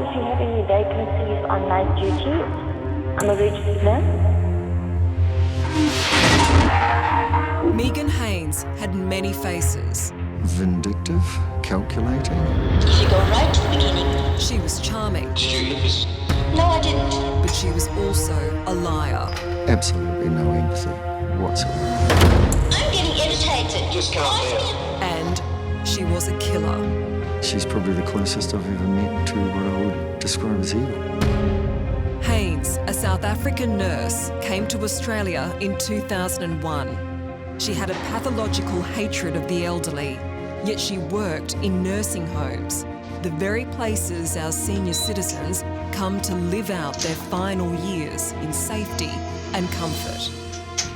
if you have any vacancies on night duty. I'm a registered nurse. Megan Haines had many faces. Vindictive, calculating. If you go right to the beginning. She was charming. Did you eat this? No, I didn't. But she was also a liar. Absolutely no empathy whatsoever. I'm getting irritated. Just calm down. And she was a killer. She's probably the closest I've ever met to what I would describe as evil. Haines, a South African nurse, came to Australia in 2001. She had a pathological hatred of the elderly, yet she worked in nursing homes, the very places our senior citizens come to live out their final years in safety and comfort.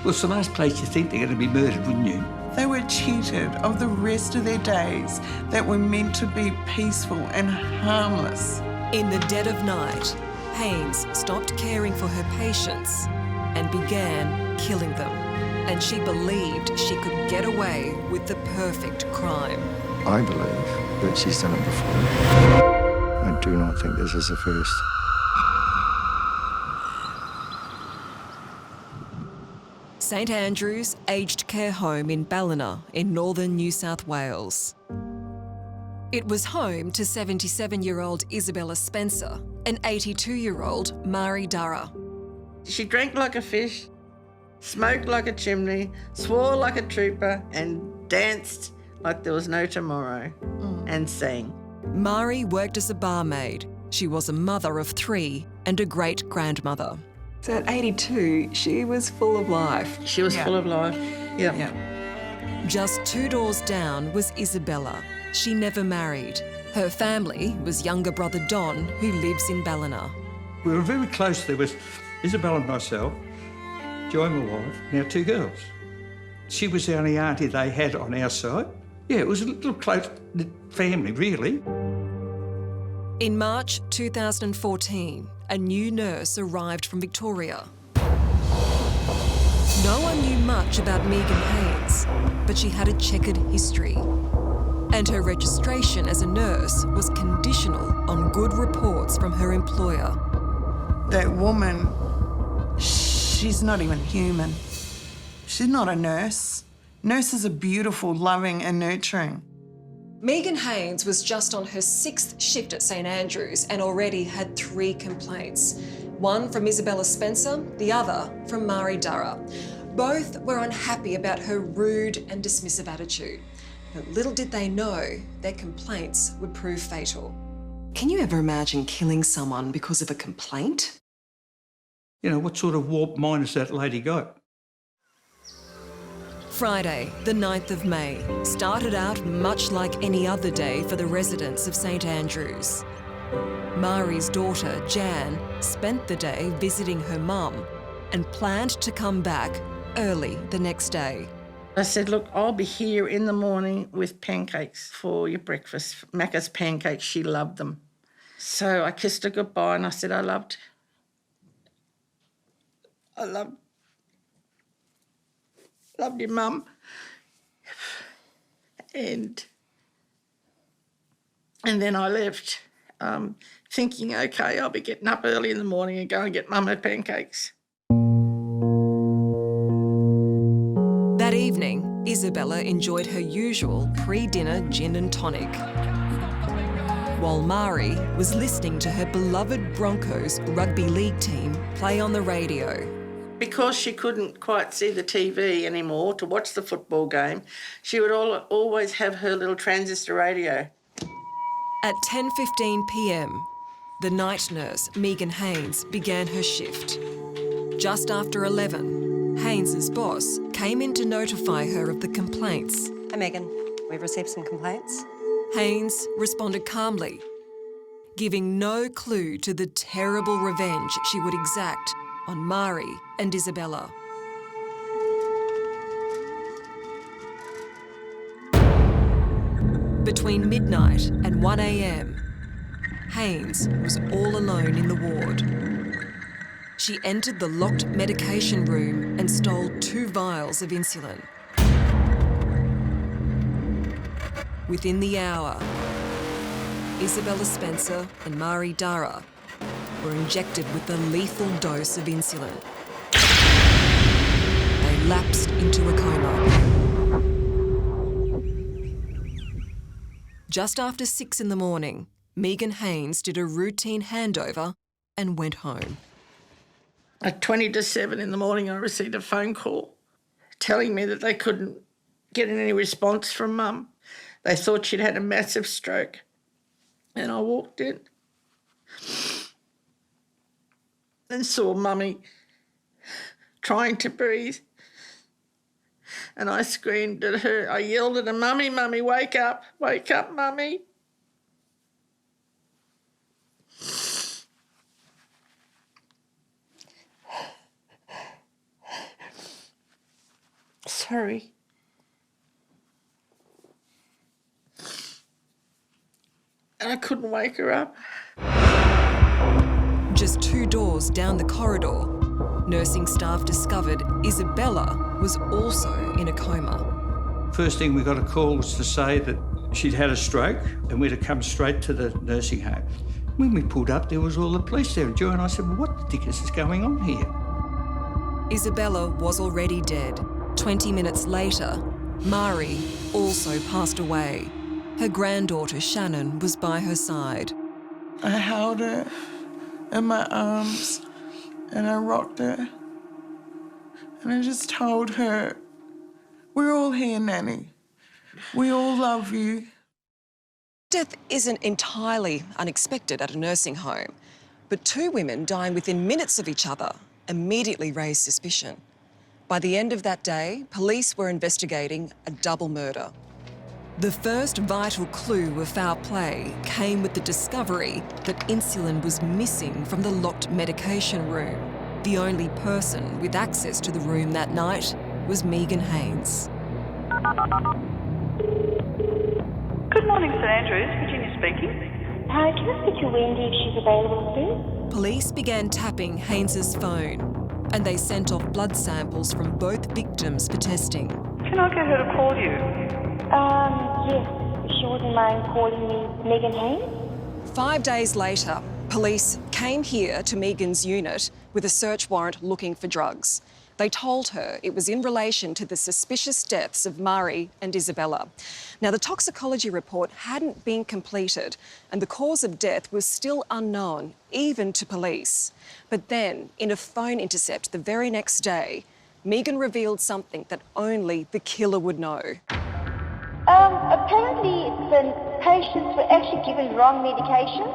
Well, it's the last place you think they're going to be murdered, wouldn't you? They were cheated of the rest of their days that were meant to be peaceful and harmless. In the dead of night, Haines stopped caring for her patients and began killing them. And she believed she could get away with the perfect crime. I believe that she's done it before. I do not think this is the first. St Andrew's Aged Care Home in Ballina in northern New South Wales. It was home to 77-year-old Isabella Spencer and 82-year-old Mari Durra. She drank like a fish, smoked like a chimney, swore like a trooper, and danced like there was no tomorrow, and sang. Mari worked as a barmaid. She was a mother of 3 and a great-grandmother. So at 82, she was full of life. She was full of life, yeah. Just 2 doors down was Isabella. She never married. Her family was younger brother Don, who lives in Ballina. We were very close. There was Isabel and myself, Joy, my wife, and our 2 girls. She was the only auntie they had on our side. Yeah, it was a little close-knit family, really. In March 2014, a new nurse arrived from Victoria. No one knew much about Megan Haines, but she had a checkered history. And her registration as a nurse was conditional on good reports from her employer. That woman, she's not even human. She's not a nurse. Nurses are beautiful, loving and nurturing. Megan Haines was just on her 6th shift at St Andrew's and already had 3 complaints. One from Isabella Spencer, the other from Mari Durra. Both were unhappy about her rude and dismissive attitude. But little did they know their complaints would prove fatal. Can you ever imagine killing someone because of a complaint? You know, what sort of warped mind has that lady got? Friday, the 9th of May, started out much like any other day for the residents of St Andrews. Mari's daughter, Jan, spent the day visiting her mum and planned to come back early the next day. I said, look, I'll be here in the morning with pancakes for your breakfast. Macca's pancakes, she loved them. So I kissed her goodbye and I said, I loved your mum. And then I left, thinking, okay, I'll be getting up early in the morning and go and get mum her pancakes. That evening, Isabella enjoyed her usual pre-dinner gin and tonic, while Mari was listening to her beloved Broncos rugby league team play on the radio. Because she couldn't quite see the TV anymore to watch the football game, she would always have her little transistor radio. At 10:15 p.m, the night nurse, Megan Haines, began her shift. Just after 11, Haines's boss came in to notify her of the complaints. Hi, Megan. We've received some complaints. Haines responded calmly, giving no clue to the terrible revenge she would exact on Mari and Isabella. Between midnight and 1 a.m, Haines was all alone in the ward. She entered the locked medication room and stole 2 vials of insulin. Within the hour, Isabella Spencer and Mari Dara were injected with the lethal dose of insulin. They lapsed into a coma. Just after 6 in the morning, Megan Haines did a routine handover and went home. At 20 to 7 in the morning, I received a phone call telling me that they couldn't get any response from Mum. They thought she'd had a massive stroke. And I walked in and saw Mummy trying to breathe. And I screamed at her. I yelled at her, "Mummy, Mummy, wake up, Mummy." Sorry. And I couldn't wake her up. Just 2 doors down the corridor, nursing staff discovered Isabella was also in a coma. First thing we got a call was to say that she'd had a stroke and we'd have come straight to the nursing home. When we pulled up, there was all the police there. And Joe and I said, "Well, what the dickens is going on here?" Isabella was already dead. 20 minutes later, Mari also passed away. Her granddaughter Shannon was by her side. I held her in my arms and I rocked her. And I just told her, "We're all here, Nanny. We all love you." Death isn't entirely unexpected at a nursing home, but 2 women dying within minutes of each other immediately raised suspicion. By the end of that day, police were investigating a double murder. The first vital clue of foul play came with the discovery that insulin was missing from the locked medication room. The only person with access to the room that night was Megan Haines. Good morning, St Andrews. Virginia speaking. Hi, can I speak to Wendy if she's available, please? Police began tapping Haines's phone and they sent off blood samples from both victims for testing. Can I get her to call you? Yes. If she wouldn't mind calling me Megan Haines. 5 days later, police came here to Megan's unit with a search warrant looking for drugs. They told her it was in relation to the suspicious deaths of Mari and Isabella. Now, the toxicology report hadn't been completed and the cause of death was still unknown, even to police. But then, in a phone intercept the very next day, Megan revealed something that only the killer would know. Apparently the patients were actually given wrong medication.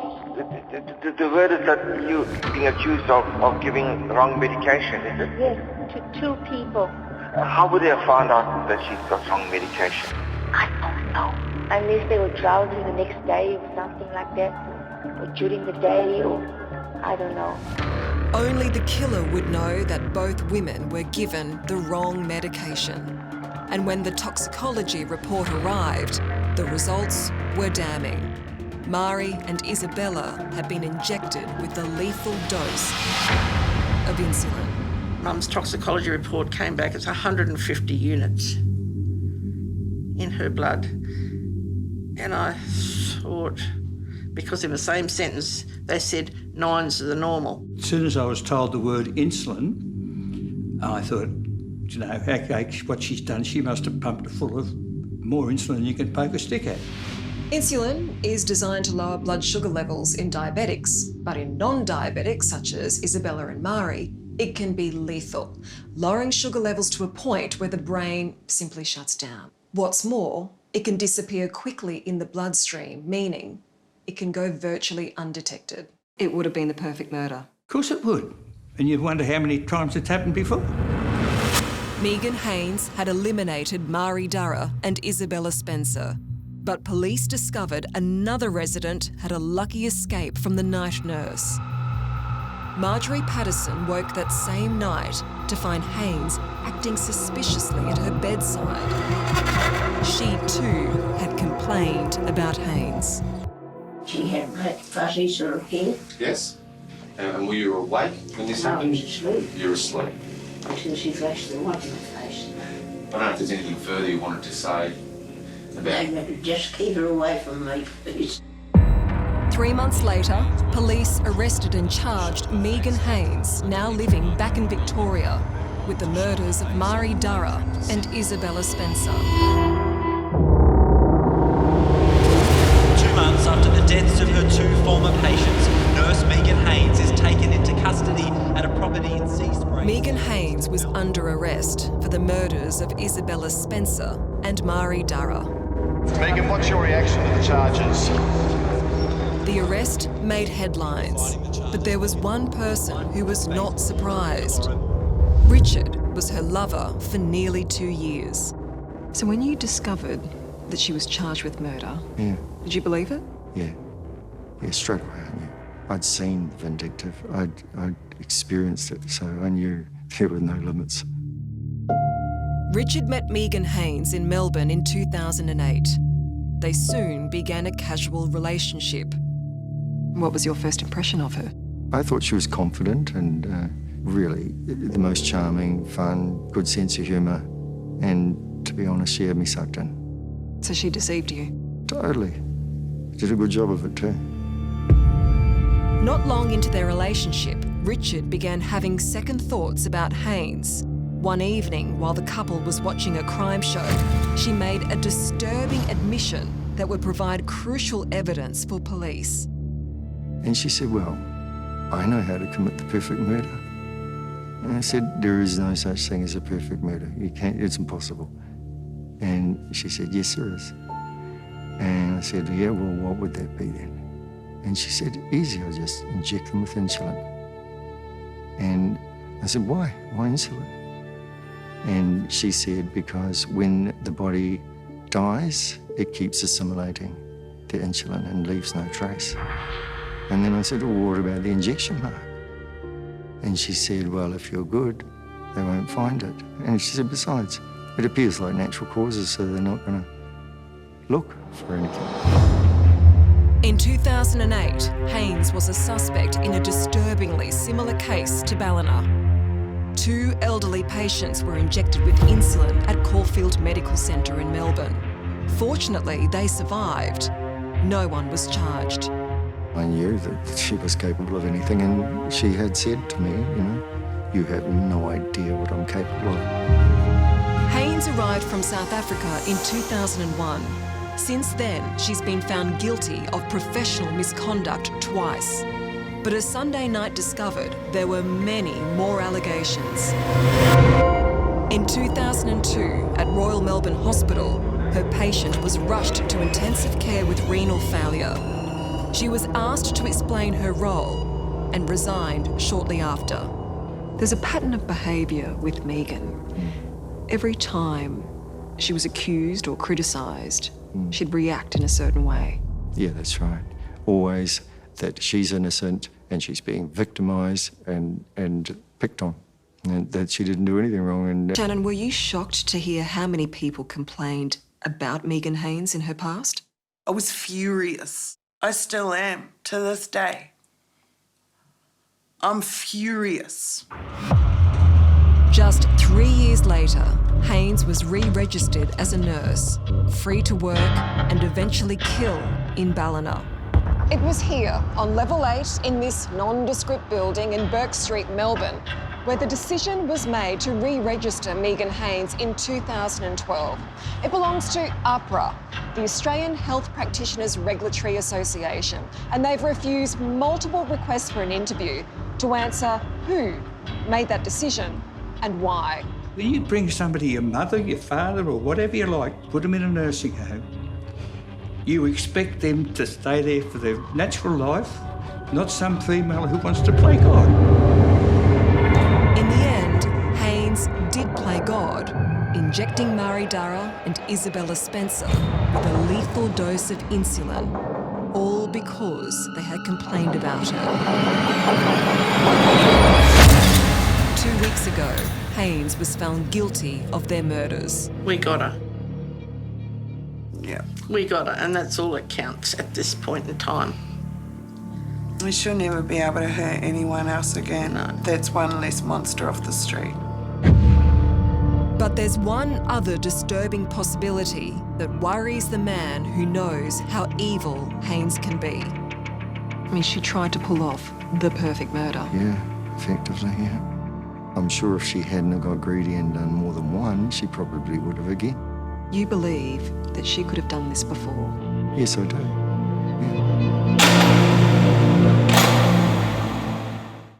The word is that you're being accused of giving wrong medication, is it? Yes, to 2 people. How would they have found out that she's got wrong medication? I don't know. Unless they were drowsy the next day or something like that, or during the day, or I don't know. Only the killer would know that both women were given the wrong medication. And when the toxicology report arrived, the results were damning. Mari and Isabella had been injected with the lethal dose of insulin. Mum's toxicology report came back as 150 units in her blood. And I thought, because in the same sentence, they said 9s are the normal. As soon as I was told the word insulin, I thought, you know, what she's done, she must have pumped her full of more insulin than you can poke a stick at. Insulin is designed to lower blood sugar levels in diabetics, but in non-diabetics, such as Isabella and Mari, it can be lethal, lowering sugar levels to a point where the brain simply shuts down. What's more, it can disappear quickly in the bloodstream, meaning it can go virtually undetected. It would have been the perfect murder. Of course it would. And you'd wonder how many times it's happened before. Megan Haines had eliminated Mari Dara and Isabella Spencer, but police discovered another resident had a lucky escape from the night nurse. Marjorie Patterson woke that same night to find Haines acting suspiciously at her bedside. She too had complained about Haines. She had black fuzzies on her head. Yes. And were you awake when this happened? I was asleep. You were asleep. Until she flashed the light in my face. I don't know if there's anything further you wanted to say about... Just keep her away from me, please. 3 months later, police arrested and charged Megan Haines, now living back in Victoria, with the murders of Mari Durra and Isabella Spencer. 2 months after the deaths of her 2 former patients, nurse Megan Haines is taken into custody at a property in Seaspring. Megan Haines was under arrest for the murders of Isabella Spencer and Mari Durra. Megan, what's your reaction to the charges? The arrest made headlines, but there was one person who was not surprised. Richard was her lover for nearly 2 years. So when you discovered that she was charged with murder, did you believe it? Yeah, straight away I knew. I'd seen the vindictive, I'd experienced it, so I knew there were no limits. Richard met Megan Haines in Melbourne in 2008. They soon began a casual relationship. What was your first impression of her? I thought she was confident and really the most charming, fun, good sense of humour. And to be honest, she had me sucked in. So she deceived you? Totally. Did a good job of it too. Not long into their relationship, Richard began having second thoughts about Haines. One evening, while the couple was watching a crime show, she made a disturbing admission that would provide crucial evidence for police. And she said, well, I know how to commit the perfect murder. And I said, there is no such thing as a perfect murder. You can't, it's impossible. And she said, yes, there is. And I said, yeah, well, what would that be then? And she said, easy, I'll just inject them with insulin. And I said, why? Why insulin? And she said, because when the body dies, it keeps assimilating the insulin and leaves no trace. And then I said, well, what about the injection mark? And she said, well, if you're good, they won't find it. And she said, besides, it appears like natural causes, so they're not going to look for anything. In 2008, Haines was a suspect in a disturbingly similar case to Ballina. 2 elderly patients were injected with insulin at Caulfield Medical Centre in Melbourne. Fortunately, they survived. No one was charged. I knew that she was capable of anything, and she had said to me, you know, you have no idea what I'm capable of. Haines arrived from South Africa in 2001. Since then, she's been found guilty of professional misconduct twice. But as Sunday Night discovered, there were many more allegations. In 2002, at Royal Melbourne Hospital, her patient was rushed to intensive care with renal failure. She was asked to explain her role and resigned shortly after. There's a pattern of behaviour with Megan. Every time she was accused or criticised, she'd react in a certain way. Yeah, that's right. Always that she's innocent and she's being victimised and picked on, and that she didn't do anything wrong. And Shannon, were you shocked to hear how many people complained about Megan Haines in her past? I was furious. I still am to this day. I'm furious. Just 3 years later, Haines was re-registered as a nurse, free to work and eventually kill in Ballina. It was here, on level 8 in this nondescript building in Burke Street, Melbourne, where the decision was made to re-register Megan Haines in 2012. It belongs to AHPRA, the Australian Health Practitioners Regulatory Association, and they've refused multiple requests for an interview to answer who made that decision and why. When you bring somebody, your mother, your father, or whatever you like, put them in a nursing home, you expect them to stay there for their natural life, not some female who wants to play God. In the end, Haines did play God, injecting Mari Durra and Isabella Spencer with a lethal dose of insulin, all because they had complained about her. 2 weeks ago, Haines was found guilty of their murders. We got her. Yeah. We got her, and that's all that counts at this point in time. We should never be able to hurt anyone else again. No. That's one less monster off the street. But there's one other disturbing possibility that worries the man who knows how evil Haines can be. I mean, she tried to pull off the perfect murder. Yeah, effectively, yeah. I'm sure if she hadn't have got greedy and done more than one, she probably would have again. You believe that she could have done this before? Yes, I do. Yeah.